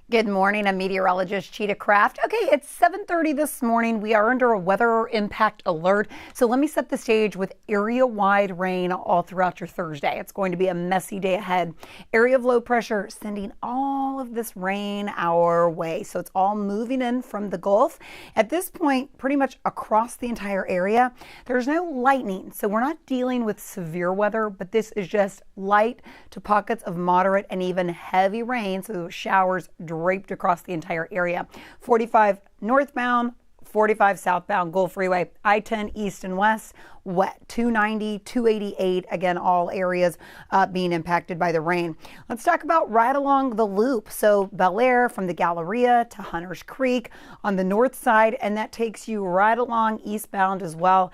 Good morning, I'm meteorologist Chita Craft. Okay, it's 7:30 this morning. We are under a weather impact alert. So let me set the stage with area-wide rain all throughout your Thursday. It's going to be a messy day ahead. Area of low pressure sending all of this rain our way. So it's all moving in from the Gulf. At this point, pretty much across the entire area, there's no lightning. So we're not dealing with severe weather, but this is just light to pockets of moderate and even heavy rain. So showers draped across the entire area. 45 northbound, 45 southbound, Gulf Freeway, I-10 east and west, wet. 290, 288, again, all areas being impacted by the rain. Let's talk about right along the loop. So Bel Air from the Galleria to Hunters Creek on the north side, and that takes you right along eastbound as well.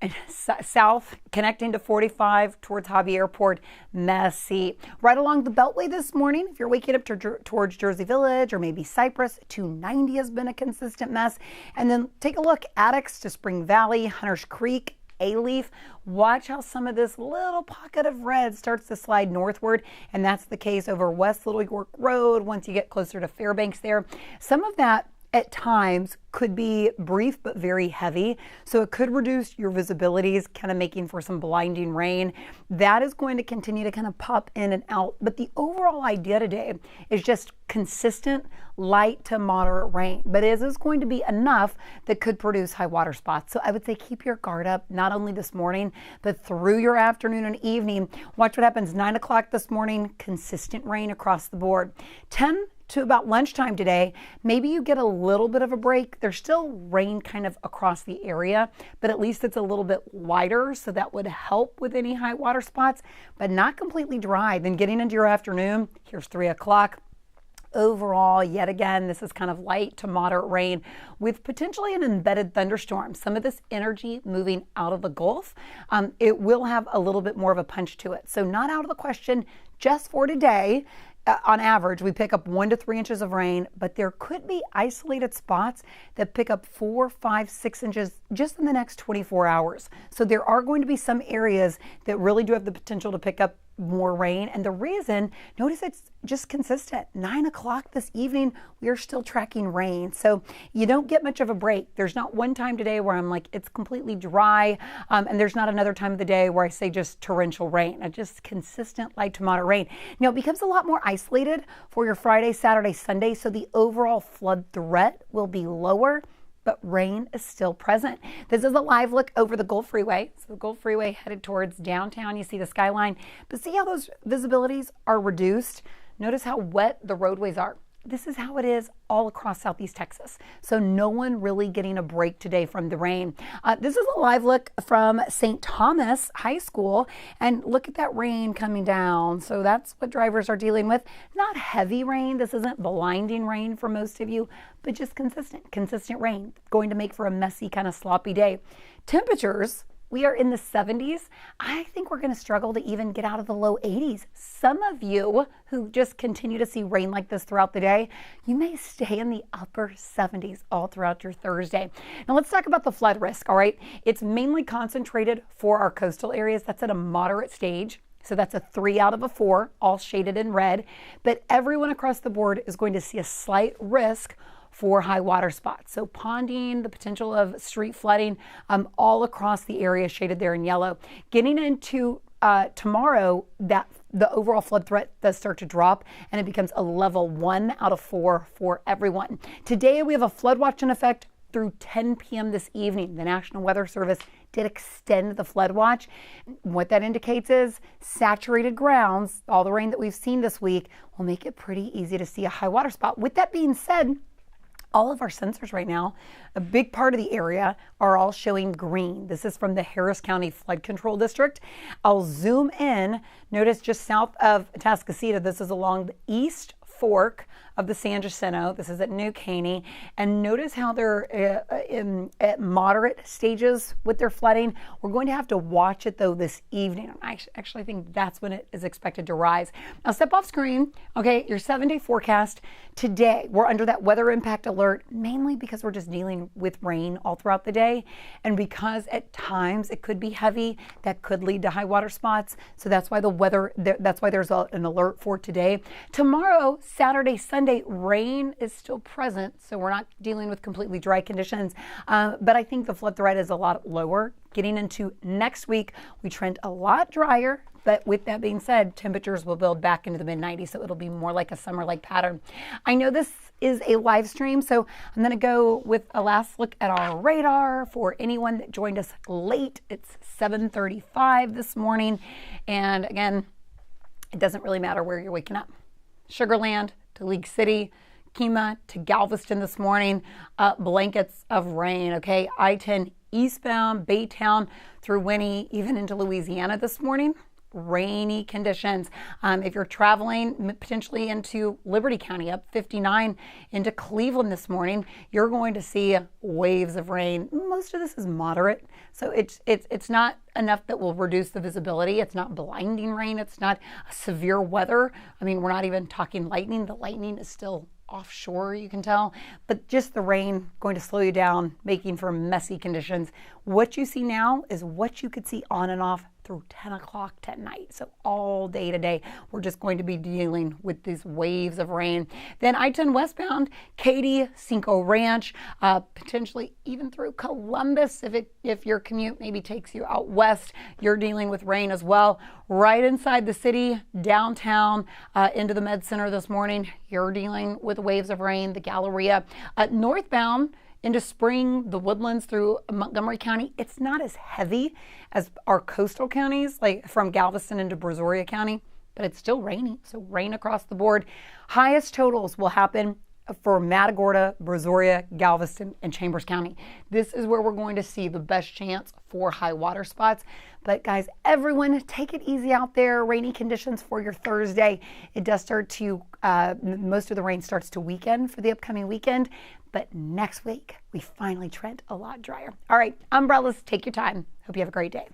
And south connecting to 45 towards Hobby Airport, messy. Right along the Beltway this morning, if you're waking up towards Jersey Village or maybe Cypress, 290 has been a consistent mess. And then take a look, Addicts to Spring Valley, Hunters Creek, A-Leaf. Watch how some of this little pocket of red starts to slide northward, and that's the case over West Little York Road once you get closer to Fairbanks there. Some of that at times could be brief but very heavy, so it could reduce your visibilities, kind of making for some blinding rain. That is going to continue to kind of pop in and out, but the overall idea today is just consistent light to moderate rain, but it is going to be enough that could produce high water spots. So I would say keep your guard up, not only this morning but through your afternoon and evening. Watch what happens 9 o'clock this morning. Consistent rain across the board. 10 to about lunchtime today, maybe you get a little bit of a break. There's still rain kind of across the area, but at least it's a little bit lighter, so that would help with any high water spots, but not completely dry. Then getting into your afternoon, here's 3 o'clock. Overall, yet again, this is kind of light to moderate rain with potentially an embedded thunderstorm. Some of this energy moving out of the Gulf, it will have a little bit more of a punch to it. So not out of the question just for today. On average, we pick up 1 to 3 inches of rain, but there could be isolated spots that pick up 4, 5, 6 inches just in the next 24 hours. So there are going to be some areas that really do have the potential to pick up more rain. And the reason, notice it's just consistent. 9 o'clock this evening, we are still tracking rain. So you don't get much of a break. There's not one time today where I'm like, it's completely dry. And there's not another time of the day where I say just torrential rain. It's just consistent light to moderate rain. Now it becomes a lot more isolated for your Friday, Saturday, Sunday. So the overall flood threat will be lower, but rain is still present. This is a live look over the Gulf Freeway. So the Gulf Freeway headed towards downtown. You see the skyline, but see how those visibilities are reduced? Notice how wet the roadways are. This is how it is all across Southeast Texas. So no one really getting a break today from the rain. This is a live look from St. Thomas High School, and look at that rain coming down. So that's what drivers are dealing with. Not heavy rain. This isn't blinding rain for most of you, but just consistent rain. Going to make for a messy, kind of sloppy day. Temperatures, we are in the 70s. I think we're going to struggle to even get out of the low 80s. Some of you who just continue to see rain like this throughout the day, you may stay in the upper 70s all throughout your Thursday. Now let's talk about the flood risk, all right? It's mainly concentrated for our coastal areas. That's at a moderate stage. So that's a 3 out of a 4, all shaded in red. But everyone across the board is going to see a slight risk for high water spots. So ponding, the potential of street flooding, all across the area shaded there in yellow. Getting into tomorrow, that the overall flood threat does start to drop, and it becomes a level 1 out of 4 for everyone. Today we have a flood watch in effect through 10 p.m. this evening. The National Weather Service did extend the flood watch. What that indicates is saturated grounds, all the rain that we've seen this week, will make it pretty easy to see a high water spot. With that being said, all of our sensors right now, a big part of the area, are all showing green. This is from the Harris County Flood Control District. I'll zoom in. Notice just south of Atascocita, this is along the east fork of the San Jacinto. This is at New Caney. And notice how they're at moderate stages with their flooding. We're going to have to watch it though this evening. I actually think that's when it is expected to rise. Now step off screen. Okay, your 7-day forecast. Today, we're under that weather impact alert, mainly because we're just dealing with rain all throughout the day. And because at times it could be heavy, that could lead to high water spots. So that's why that's why there's an alert for today. Tomorrow, Saturday, Sunday, Monday, rain is still present, so we're not dealing with completely dry conditions, but I think the flood threat is a lot lower. Getting into next week, we trend a lot drier, but with that being said, temperatures will build back into the mid-90s, so it'll be more like a summer-like pattern. I know this is a live stream, so I'm going to go with a last look at our radar for anyone that joined us late. It's 7:35 this morning, and again, it doesn't really matter where you're waking up. Sugar Land to League City, Kemah to Galveston this morning, blankets of rain, okay? I-10 eastbound, Baytown through Winnie, even into Louisiana this morning. Rainy conditions. If you're traveling potentially into Liberty County, up 59 into Cleveland this morning, you're going to see waves of rain. Most of this is moderate, so it's not enough that will reduce the visibility. It's not blinding rain. It's not severe weather. I mean, we're not even talking lightning. The lightning is still offshore, you can tell, but just the rain going to slow you down, making for messy conditions. What you see now is what you could see on and off through 10 o'clock at night. So all day today, we're just going to be dealing with these waves of rain. Then I-10 westbound, Katy, Cinco Ranch, potentially even through Columbus. If your commute maybe takes you out west, you're dealing with rain as well. Right inside the city, downtown, into the Med Center this morning, you're dealing with waves of rain. The Galleria, northbound, into Spring, the Woodlands through Montgomery County, it's not as heavy as our coastal counties, like from Galveston into Brazoria County, but it's still rainy, so rain across the board. Highest totals will happen for Matagorda, Brazoria, Galveston, and Chambers County. This is where we're going to see the best chance for high water spots. But guys, everyone, take it easy out there. Rainy conditions for your Thursday. It does start to, most of the rain starts to weaken for the upcoming weekend. But next week, we finally trend a lot drier. All right, umbrellas, take your time. Hope you have a great day.